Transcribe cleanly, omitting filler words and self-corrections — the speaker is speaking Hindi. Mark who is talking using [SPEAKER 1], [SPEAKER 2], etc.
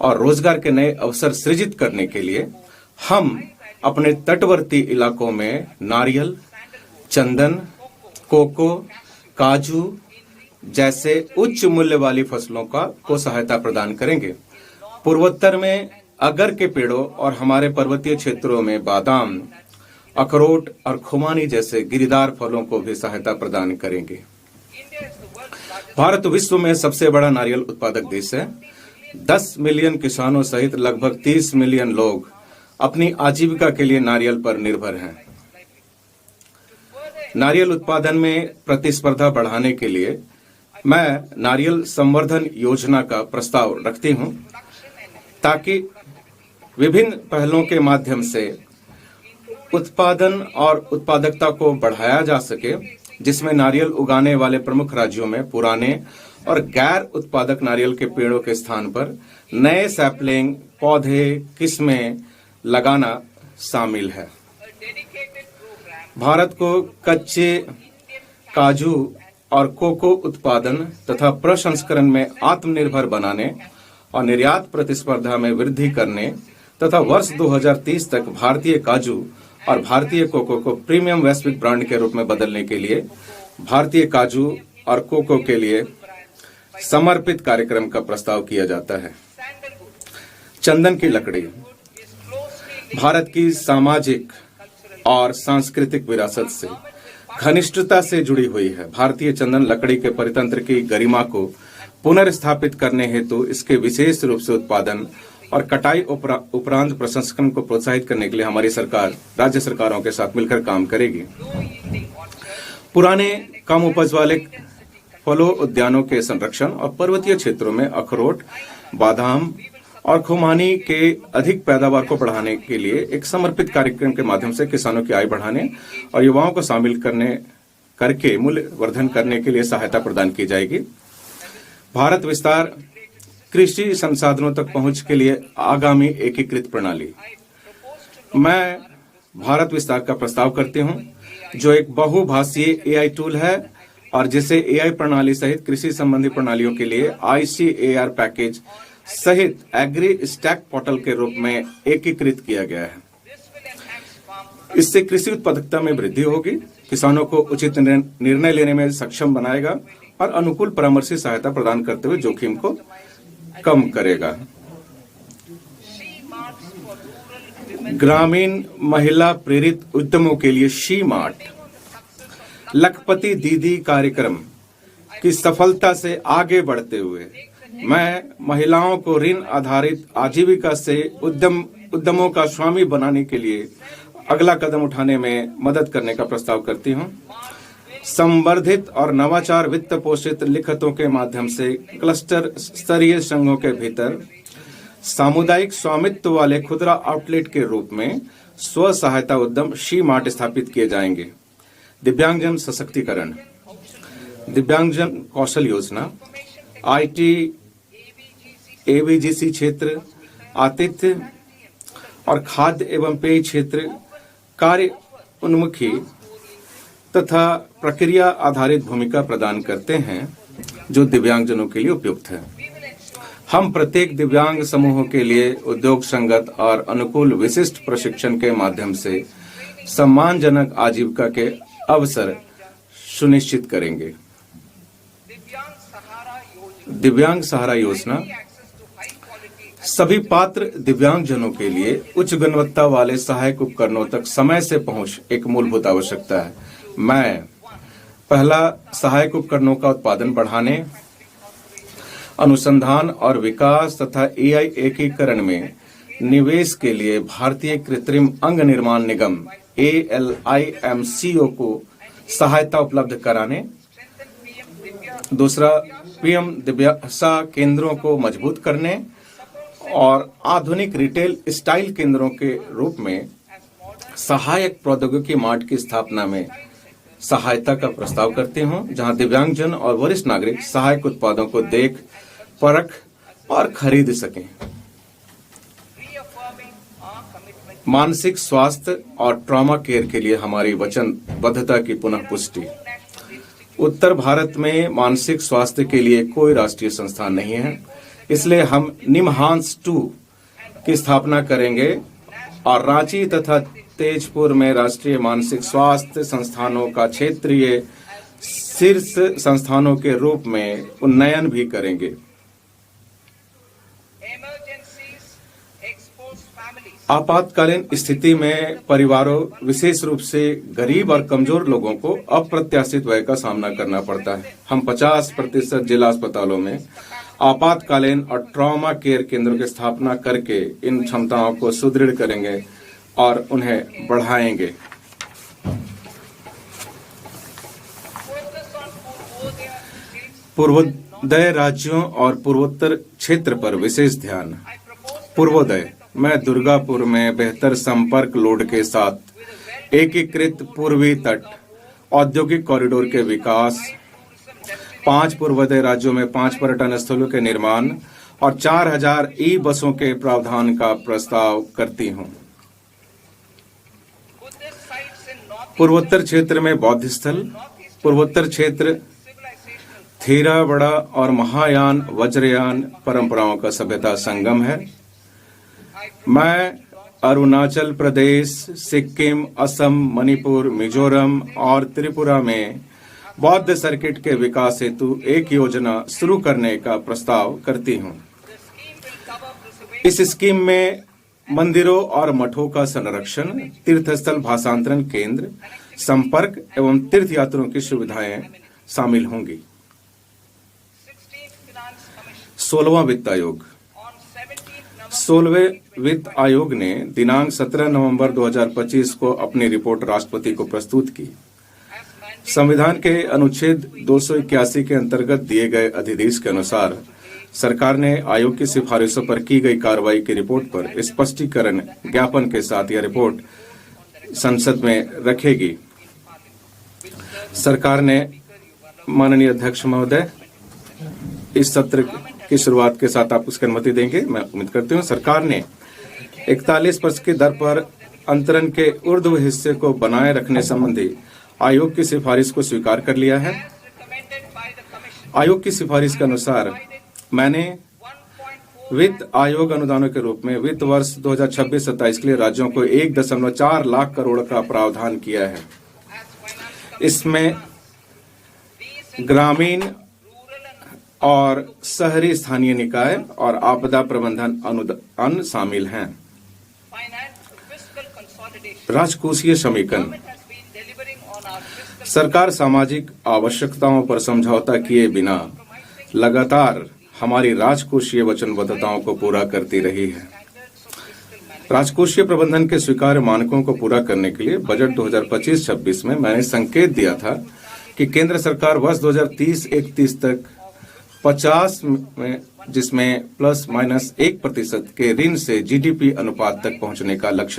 [SPEAKER 1] और रोजगार के नए अवसर सृजित करने के लिए हम अपने तटवर्ती इलाकों में नारियल, चंदन, कोको, काजू जैसे उच्च मूल्य वाली फसलों को सहायता प्रदान करेंगे। पूर्वोत्तर में अगर के पेड़ों और हमारे पर्वतीय क्षेत्रों में बादाम, अखरोट और खुमानी जैसे गिरीदार फलों को भी सहायता प्रदान करेंगे। भारत विश्व में सबसे बड़ा नारियल उत्पादक देश है। 10 मिलियन किसानों सहित लगभग 30 मिलियन लोग अपनी आजीविका के लिए नारियल पर निर्भर हैं। नारियल उत्पादन में प्रतिस्पर्धा बढ़ाने के लिए मैं नारियल संवर्धन योजना का प्रस्ताव रखती हूं, ताकि विभिन्न पहलों के माध्यम से उत्पादन और उत्पादकता को बढ़ाया जा सके, जिसमें नारियल उगाने वाले प्रमुख राज्यों में पुराने और गैर उत्पादक नारियल के पेड़ों के स्थान पर नए सैपलिंग, पौधे, किस्में लगाना शामिल है। भारत को कच्चे काजू और कोको उत्पादन तथा प्रसंस्करण में आत्मनिर्भर बनाने और निर्यात प्रतिस्पर्धा में वृद्धि करने तथा वर्ष 2030 तक भारतीय काजू और भारतीय कोको को प्रीमियम वैश्विक ब्रांड के रूप में बदलने के लिए भारतीय काजू और कोको के लिए समर्पित कार्यक्रम का प्रस्ताव किया जाता है। चंदन की लकड़ी भारत की सामाजिक और सांस्कृतिक विरासत से घनिष्ठता से जुड़ी हुई है। भारतीय चंदन लकड़ी के परितंत्र की गरिमा को पुनर्स्थापित करने हेतु इसके विशेष रूप से उत्पादन और कटाई उपरांत प्रसंस्करण को प्रोत्साहित करने के लिए हमारी सरकार राज्य सरकारों के साथ मिलकर काम करेगी। पुराने कम उपज वाले फलों उद्यानों के संरक्षण और पर्वतीय क्षेत्रों में अखरोट, बादाम और खुमानी के अधिक पैदावार को बढ़ाने के लिए एक समर्पित कार्यक्रम के माध्यम से किसानों की आय बढ़ाने और युवाओं को शामिल करके मूल्य वर्धन करने के लिए सहायता प्रदान की जाएगी। भारत विस्तार कृषि संसाधनों तक पहुंच के लिए आगामी एकीकृत प्रणाली। मैं भारत विस्तार का प्रस्ताव करती हूं, जो एक बहुभाषीय एआई टूल है और जिसे एआई प्रणाली सहित कृषि संबंधी प्रणालियों के लिए ICAR पैकेज सहित एग्री स्टैक पोर्टल के रूप में एकीकृत किया गया है। इससे कृषि उत्पादकता में वृद्धि होगी, किसानों को उचित निर्णय लेने में सक्षम बनाएगा और अनुकूल परामर्शी सहायता प्रदान करते हुए जोखिम को कम करेगा। ग्रामीण महिला प्रेरित उद्यमों के लिए शी मार्ट लखपति दीदी कार्यक्रम की सफलता से आगे बढ़ते हुए मैं महिलाओं को ऋण आधारित आजीविका से उद्यमों का स्वामी बनाने के लिए अगला कदम उठाने में मदद करने का प्रस्ताव करती हूं। संवर्धित और नवाचार वित्त पोषित लिखतों के माध्यम से क्लस्टर स्तरीय संघों के भीतर सामुदायिक स्वामित्व वाले खुदरा आउटलेट के रूप में स्व सहायता उद्यम शी मार्ट स्थापित किए जाएंगे। दिव्यांगजन सशक्तिकरण, दिव्यांगजन कौशल योजना, IT, ABGC क्षेत्र, आतिथ्य और खाद्य एवं पेय क्षेत्र, कार्य उन्मुखी तथा प्रक्रिया आधारित भूमिका प्रदान करते हैं, जो दिव्यांगजनों के लिए उपयुक्त है। हम प्रत्येक दिव्यांग समूह के लिए उद्योग संगत और अनुकूल विशिष्ट प्रशिक्षण के माध्यम से सम्मानजनक आजीविका के अवसर सुनिश्चित करेंगे। दिव्यांग सहारा योजना सभी पात्र दिव्यांगजनों के लिए उच्च गुणवत्ता वाले सहायक उपकरणों तक समय से पहुंच एक मूलभूत आवश्यकता है। मैं पहला सहायक उपकरणों का उत्पादन बढ़ाने, अनुसंधान और विकास तथा AI एकीकरण में निवेश के लिए भारतीय कृत्रिम अंग निर्माण निगम ALIMCO को सहायता उपलब्ध कराने, दूसरा PM दिव्यासा केंद्रों को मजबूत करने और आधुनिक रिटेल स्टाइल केंद्रों के रूप में सहायक प्रौद्योगिकी मार्ट की स्थापना में सहायता का प्रस्ताव करती हूं, जहां दिव्यांगजन और वरिष्ठ नागरिक सहायक उत्पादों को देख, परख और खरीद सकें। मानसिक स्वास्थ्य और ट्रॉमा केयर के लिए हमारी वचनबद्धता की पुनः पुष्टि। उत्तर भारत में मानसिक स्वास्थ्य के लिए कोई राष्ट्रीय संस्थान नहीं है, इसलिए हम निमहांस 2 की स्थापना करेंगे और रांची तथा तेजपुर में राष्ट्रीय मानसिक स्वास्थ्य संस्थानों का क्षेत्रीय शीर्ष संस्थानों के रूप में उन्नयन भी करेंगे। आपातकालीन स्थिति में परिवारों, विशेष रूप से गरीब और कमजोर लोगों को अप्रत्याशित व्यय का सामना करना पड़ता है। हम 50% जिला अस्पतालों में आपातकालीन और ट्रॉमा केयर केंद्रों की स्थापना करके इन क्षमताओं को सुदृढ़ करेंगे और उन्हें बढ़ाएंगे। पूर्वोदय राज्यों और पूर्वोत्तर क्षेत्र पर विशेष ध्यान। पूर्वोदय, मैं दुर्गापुर में बेहतर संपर्क लोड के साथ एकीकृत पूर्वी तट औद्योगिक कॉरिडोर के विकास, 5 पूर्वोदय राज्यों में 5 पर्यटन स्थलों के निर्माण और 4000 ई बसों के प्रावधान का प्रस्ताव करती हूं। पूर्वोत्तर क्षेत्र में बौद्ध स्थल। पूर्वोत्तर क्षेत्र थेरावड़ा और महायान वज्रयान परंपराओं का सभ्यता संगम है। मैं अरुणाचल प्रदेश, सिक्किम, असम, मणिपुर, मिजोरम और त्रिपुरा में बौद्ध सर्किट के विकास हेतु एक योजना शुरू करने का प्रस्ताव करती हूं। इस स्कीम में मंदिरों और मठों का संरक्षण, तीर्थस्थल भाषांतरण केंद्र, संपर्क एवं तीर्थ यात्रियों की सुविधाएं शामिल होंगी। 16वां वित्त आयोग। 16वें वित्त आयोग ने दिनांक 17 नवंबर 2025 को अपनी रिपोर्ट राष्ट्रपति को प्रस्तुत की। संविधान के अनुच्छेद 281 के अंतर्गत दिए गए अध्यादेश के अनुसार सरकार ने आयोग की सिफारिशों पर की गई कार्रवाई की रिपोर्ट पर स्पष्टीकरण ज्ञापन के साथ यह रिपोर्ट संसद में रखेगी। सरकार ने, माननीय अध्यक्ष महोदय, इस सत्र की शुरुआत के साथ आप उसकी अनुमति देंगे, मैं उम्मीद करती हूँ। सरकार ने 41% की दर पर अंतरण के ऊर्ध्व हिस्से को बनाए रखने संबंधी आयोग की सिफारिश को स्वीकार कर लिया है। आयोग की सिफारिश के अनुसार मैंने वित्त आयोग अनुदानों के रूप में वित्त वर्ष 2026-27 के लिए राज्यों को 1.4 लाख करोड़ का प्रावधान किया है। इसमें ग्रामीण और शहरी स्थानीय निकाय और आपदा प्रबंधन अनुदान शामिल हैं। राजकोषीय समीकरण। सरकार सामाजिक आवश्यकताओं पर समझौता किए बिना लगातार हमारी राजकोषीय वचनबद्धताओं को पूरा करती रही है। राजकोषीय प्रबंधन के स्वीकार्य मानकों को पूरा करने के लिए बजट 2025-26 में मैंने संकेत दिया था कि केंद्र सरकार वर्ष 2030-31 तक 50 में, जिसमें ±1% के ऋण से जीडीपी अनुपात तक पहुंचने का लक्ष्य